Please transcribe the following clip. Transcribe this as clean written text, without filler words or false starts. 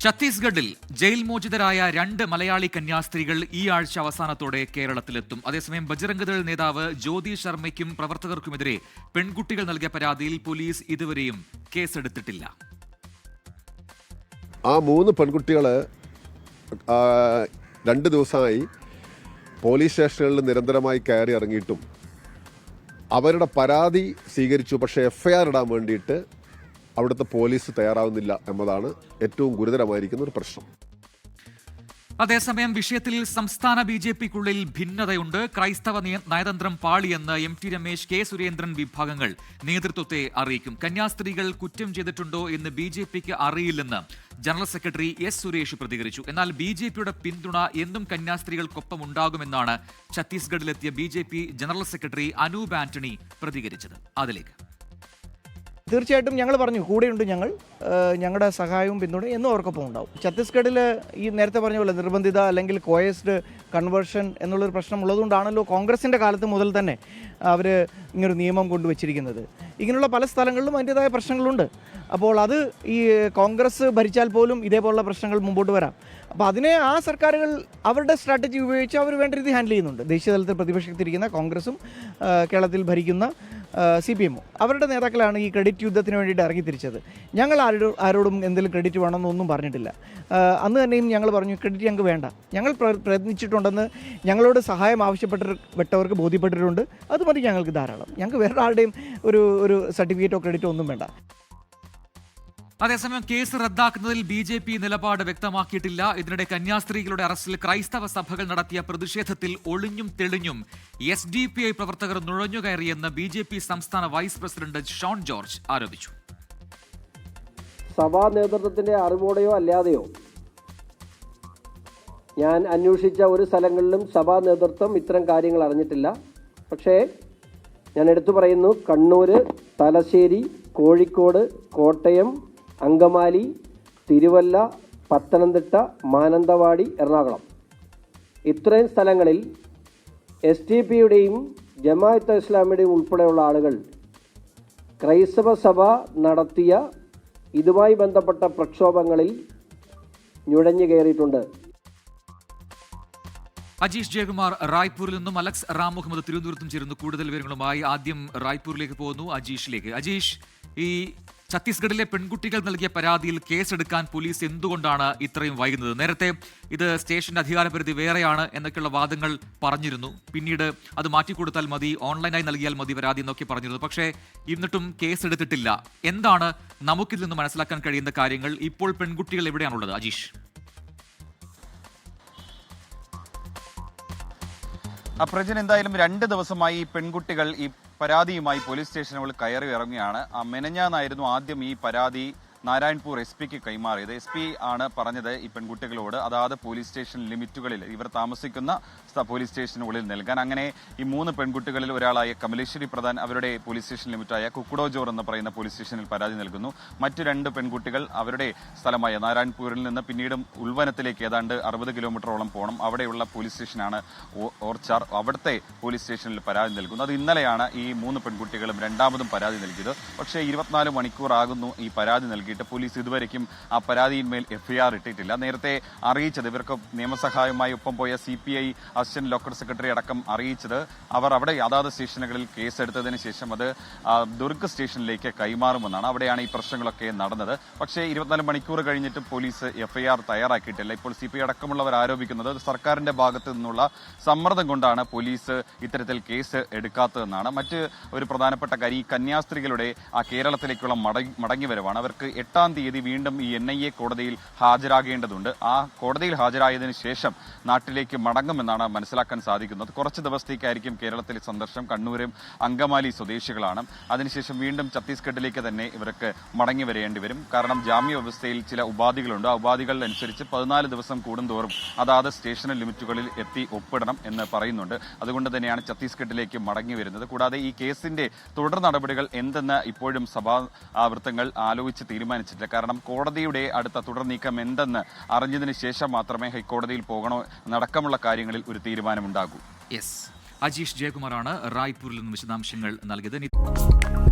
ഛത്തീസ്ഗഡിൽ ജയിൽ മോചിതരായ 2 മലയാളി കന്യാസ്ത്രീകൾ ഈ ആഴ്ച അവസാനത്തോടെ കേരളത്തിലെത്തും. അതേസമയം ബജ്രംഗ് ദൾ നേതാവ് ജ്യോതി ശർമ്മയ്ക്കും പ്രവർത്തകർക്കുമെതിരെ പെൺകുട്ടികൾ നൽകിയ പരാതിയിൽ പോലീസ് ഇതുവരെയും കേസെടുത്തിട്ടില്ല. ആ 3 പെൺകുട്ടികൾ 2 ദിവസമായി പോലീസ് സ്റ്റേഷനുകളിൽ നിരന്തരമായി കയറി ഇറങ്ങിയിട്ടും അവരുടെ പരാതി സ്വീകരിച്ചു. പക്ഷേ FIR ഇടാൻ വേണ്ടിയിട്ട് അവിടുത്തെ പോലീസ് തയ്യാറാവുന്നില്ല എന്നതാണ് ഏറ്റവും ഗുരുതരമായിരിക്കുന്ന ഒരു പ്രശ്നം. അതേസമയം വിഷയത്തിൽ സംസ്ഥാന BJPക്കുള്ളിൽ ഭിന്നതയുണ്ട്. ക്രൈസ്തവ നയതന്ത്രം പാളിയെന്ന് MT രമേശ്, K സുരേന്ദ്രൻ വിഭാഗങ്ങൾ നേതൃത്വത്തെ അറിയിക്കും. കന്യാസ്ത്രീകൾ കുറ്റം ചെയ്തിട്ടുണ്ടോ എന്ന് BJPക്ക് അറിയില്ലെന്ന് ജനറൽ സെക്രട്ടറി S സുരേഷ് പ്രതികരിച്ചു. എന്നാൽ BJPയുടെ പിന്തുണ എന്നും കന്യാസ്ത്രീകൾക്കൊപ്പം ഉണ്ടാകുമെന്നാണ് ഛത്തീസ്ഗഡിലെത്തിയ BJP general secretary Anoop Antony പ്രതികരിച്ചത്. അതിലേക്ക് തീർച്ചയായിട്ടും ഞങ്ങൾ പറഞ്ഞു, കൂടെയുണ്ട് ഞങ്ങളുടെ സഹായവും പിന്തുണയും എന്നും അവർക്കൊപ്പം ഉണ്ടാവും. ഛത്തീസ്ഗഡിൽ ഈ നേരത്തെ പറഞ്ഞ പോലെ നിർബന്ധിത അല്ലെങ്കിൽ കോയസ്ഡ് കൺവേർഷൻ എന്നുള്ളൊരു പ്രശ്നം ഉള്ളതുകൊണ്ടാണല്ലോ കോൺഗ്രസിൻ്റെ കാലത്ത് മുതൽ തന്നെ അവർ ഇങ്ങനൊരു നിയമം കൊണ്ടുവച്ചിരിക്കുന്നത്. ഇങ്ങനെയുള്ള പല സ്ഥലങ്ങളിലും അതിൻ്റേതായ പ്രശ്നങ്ങളുണ്ട്. അപ്പോൾ അത് ഈ കോൺഗ്രസ് ഭരിച്ചാൽ പോലും ഇതേപോലുള്ള പ്രശ്നങ്ങൾ മുമ്പോട്ട് വരാം. അപ്പോൾ അതിനെ ആ സർക്കാരുകൾ അവരുടെ സ്ട്രാറ്റജി ഉപയോഗിച്ച് അവർ വേണ്ട രീതി ഹാൻഡിൽ ചെയ്യുന്നുണ്ട്. ദേശീയ തലത്തിൽ പ്രതിപക്ഷത്തിരിക്കുന്ന കോൺഗ്രസും കേരളത്തിൽ ഭരിക്കുന്ന CPM അവരുടെ നേതാക്കളാണ് ഈ ക്രെഡിറ്റ് യുദ്ധത്തിന് വേണ്ടിയിട്ട് ഇറങ്ങിത്തിരിച്ചത്. ഞങ്ങൾ ആരോടും എന്തെങ്കിലും ക്രെഡിറ്റ് വേണമെന്നൊന്നും പറഞ്ഞിട്ടില്ല. അന്ന് തന്നെയും ഞങ്ങൾ പറഞ്ഞു, ക്രെഡിറ്റ് ഞങ്ങൾക്ക് വേണ്ട, ഞങ്ങൾ പ്രയത്നിച്ചിട്ടുണ്ടെന്ന് ഞങ്ങളോട് സഹായം ആവശ്യപ്പെട്ടവർക്ക് ബോധ്യപ്പെട്ടിട്ടുണ്ട്, അത് മതി ഞങ്ങൾക്ക് ധാരാളം. ഞങ്ങൾക്ക് വേറെ ആരുടെയും ഒരു സർട്ടിഫിക്കറ്റോ ക്രെഡിറ്റോ ഒന്നും വേണ്ട. അതേസമയം കേസ് റദ്ദാക്കുന്നതിൽ BJP നിലപാട് വ്യക്തമാക്കിയിട്ടില്ല. ഇതിനിടെ കന്യാസ്ത്രീകളുടെ അറസ്റ്റിൽ ക്രൈസ്തവ സഭകൾ നടത്തിയ പ്രതിഷേധത്തിൽ ഒളിഞ്ഞും തെളിഞ്ഞും SDPI പ്രവർത്തകർ നുഴഞ്ഞുകയറിയെന്ന് BJP സംസ്ഥാന വൈസ് പ്രസിഡന്റ് ഷോൺ ജോർജ് ആരോപിച്ചു. സഭാ നേതൃത്വത്തിന്റെ അറിവോടെയോ അല്ലാതെയോ ഞാൻ അന്വേഷിച്ച ഒരു സ്ഥലങ്ങളിലും സഭാ നേതൃത്വം ഇത്തരം കാര്യങ്ങൾ അറിഞ്ഞിട്ടില്ല. പക്ഷേ ഞാൻ എടുത്തു പറയുന്നു, കണ്ണൂർ, തലശ്ശേരി, കോഴിക്കോട്, കോട്ടയം, അങ്കമാലി, തിരുവല്ല, പത്തനംതിട്ട, മാനന്തവാടി, എറണാകുളം ഇത്രയും സ്ഥലങ്ങളിൽ SDPയുടെയും ജമാഅത്തെ ഇസ്ലാമിയുടെയും ഉൾപ്പെടെയുള്ള ആളുകൾ ക്രൈസ്തവ സഭ നടത്തിയ ഇതുമായി ബന്ധപ്പെട്ട പ്രക്ഷോഭങ്ങളിൽ നുഴഞ്ഞു കയറിയിട്ടുണ്ട്. അജീഷ് ജയകുമാർ റായ്പൂരിൽ നിന്നും, അലക്സ് റാം മുഹമ്മദ് തിരുവനന്തപുരത്തും ചേരുന്നു. കൂടുതൽ വിവരങ്ങളുമായി ആദ്യം റായ്പൂരിലേക്ക് പോകുന്നു, അജീഷിലേക്ക്. അജീഷ്, ഈ ഛത്തീസ്ഗഡിലെ പെൺകുട്ടികൾ നൽകിയ പരാതിയിൽ കേസെടുക്കാൻ പോലീസ് എന്തുകൊണ്ടാണ് ഇത്രയും വൈകുന്നത്? നേരത്തെ ഇത് സ്റ്റേഷന്റെ അധികാരപരിധി വേറെയാണ് എന്നൊക്കെയുള്ള വാദങ്ങൾ പറഞ്ഞിരുന്നു. പിന്നീട് അത് മാറ്റിക്കൊടുത്താൽ മതി, ഓൺലൈനായി നൽകിയാൽ മതി പരാതി എന്നൊക്കെ പറഞ്ഞിരുന്നു. പക്ഷേ എന്നിട്ടും കേസെടുത്തിട്ടില്ല. എന്താണ് നമുക്കിൽ നിന്ന് മനസ്സിലാക്കാൻ കഴിയുന്ന കാര്യങ്ങൾ? ഇപ്പോൾ പെൺകുട്ടികൾ എവിടെയാണുള്ളത് അജീഷ്? പ്രജൻ, എന്തായാലും 2 ദിവസമായി പെൺകുട്ടികൾ ഈ പരാതിയുമായി പോലീസ് സ്റ്റേഷനുകളിൽ കയറി ഇറങ്ങുകയാണ്. മെനഞ്ഞാന്നായിരുന്നു ആദ്യം ഈ പരാതി നാരായൺപൂർ SP കൈമാറിയത്. SP ആണ് പറഞ്ഞത് ഈ പെൺകുട്ടികളോട് അതാത് പോലീസ് സ്റ്റേഷൻ ലിമിറ്റുകളിൽ ഇവർ താമസിക്കുന്ന പോലീസ് സ്റ്റേഷനുകളിൽ നൽകാൻ. അങ്ങനെ ഈ 3 പെൺകുട്ടികളിൽ ഒരാളായ കമലേശ്വരി പ്രധാൻ അവരുടെ പോലീസ് സ്റ്റേഷൻ ലിമിറ്റായ കുക്കുഡോജോർ എന്ന് പറയുന്ന പോലീസ് സ്റ്റേഷനിൽ പരാതി നൽകുന്നു. മറ്റു 2 പെൺകുട്ടികൾ അവരുടെ സ്ഥലമായ നാരായൺപൂരിൽ നിന്ന് പിന്നീട് ഉൾവനത്തിലേക്ക് ഏതാണ്ട് 60 കിലോമീറ്ററോളം പോകണം, അവിടെയുള്ള പോലീസ് സ്റ്റേഷനാണ് ഓർച്ചാർ, അവിടുത്തെ പോലീസ് സ്റ്റേഷനിൽ പരാതി നൽകുന്നു. അത് ഇന്നലെയാണ് ഈ 3 പെൺകുട്ടികളും രണ്ടാമതും പരാതി നൽകിയത്. പക്ഷേ 24 മണിക്കൂർ ആകുന്നു ഈ പരാതി നൽകി. പോലീസ് ഇതുവരെയ്ക്കും ആ പരാതിയിന്മേൽ FIR ഇട്ടിട്ടില്ല. നേരത്തെ അറിയിച്ചത്, ഇവർക്ക് നിയമസഹായമായി ഒപ്പം പോയ CPI അസിസ്റ്റന്റ് ലോക്കൽ സെക്രട്ടറി അടക്കം അറിയിച്ചത് അവർ അവിടെ അതാത് സ്റ്റേഷനുകളിൽ കേസെടുത്തതിന് ശേഷം അത് ദുർഗ് സ്റ്റേഷനിലേക്ക് കൈമാറുമെന്നാണ്. അവിടെയാണ് ഈ പ്രശ്നങ്ങളൊക്കെ നടന്നത്. പക്ഷേ 24 മണിക്കൂർ കഴിഞ്ഞിട്ട് പോലീസ് FIR തയ്യാറാക്കിയിട്ടില്ല. ഇപ്പോൾ CPI അടക്കമുള്ളവർ ആരോപിക്കുന്നത് സർക്കാരിന്റെ ഭാഗത്തു നിന്നുള്ള സമ്മർദ്ദം കൊണ്ടാണ് പോലീസ് ഇത്തരത്തിൽ കേസ് എടുക്കാത്തതെന്നാണ്. മറ്റ് ഒരു പ്രധാനപ്പെട്ട കാര്യം, ഈ കന്യാസ്ത്രീകളുടെ ആ കേരളത്തിലേക്കുള്ള മടങ്ങിവരവാണ്. അവർക്ക് 8-ാം തീയതി വീണ്ടും ഈ NIA കോടതിയിൽ ഹാജരാകേണ്ടതുണ്ട്. ആ കോടതിയിൽ ഹാജരായതിനു ശേഷം നാട്ടിലേക്ക് മടങ്ങുമെന്നാണ് മനസ്സിലാക്കാൻ സാധിക്കുന്നത്. കുറച്ച് ദിവസത്തേക്കായിരിക്കും കേരളത്തിൽ സന്ദർശനം. കണ്ണൂരും അങ്കമാലി സ്വദേശികളാണ്. അതിനുശേഷം വീണ്ടും ഛത്തീസ്ഗഡിലേക്ക് തന്നെ ഇവർക്ക് മടങ്ങി വരേണ്ടി വരും. കാരണം ജാമ്യ വ്യവസ്ഥയിൽ ചില ഉപാധികളുണ്ട്. ആ ഉപാധികൾ അനുസരിച്ച് 14 ദിവസം കൂടുന്തോറും അതാത് സ്റ്റേഷൻ ലിമിറ്റുകളിൽ എത്തി ഒപ്പിടണം എന്ന് പറയുന്നുണ്ട്. അതുകൊണ്ട് തന്നെയാണ് ഛത്തീസ്ഗഡിലേക്ക് മടങ്ങി വരുന്നത്. കൂടാതെ ഈ കേസിന്റെ തുടർ നടപടികൾ എന്തെന്ന് ഇപ്പോഴും സഭാ വൃത്തങ്ങൾ ആലോചിച്ച് തീരുമാനിച്ചിട്ടില്ല. കാരണം കോടതിയുടെ അടുത്ത തുടർ നീക്കം എന്തെന്ന് അറിഞ്ഞതിന് ശേഷം മാത്രമേ ഹൈക്കോടതിയിൽ പോകണോ എന്നടക്കമുള്ള കാര്യങ്ങളിൽ ഒരു തീരുമാനമുണ്ടാകൂ. അജീഷ് ജയകുമാറാണ് റായ്പൂരിൽ നിന്ന് വിശദാംശങ്ങൾ നൽകിയത്.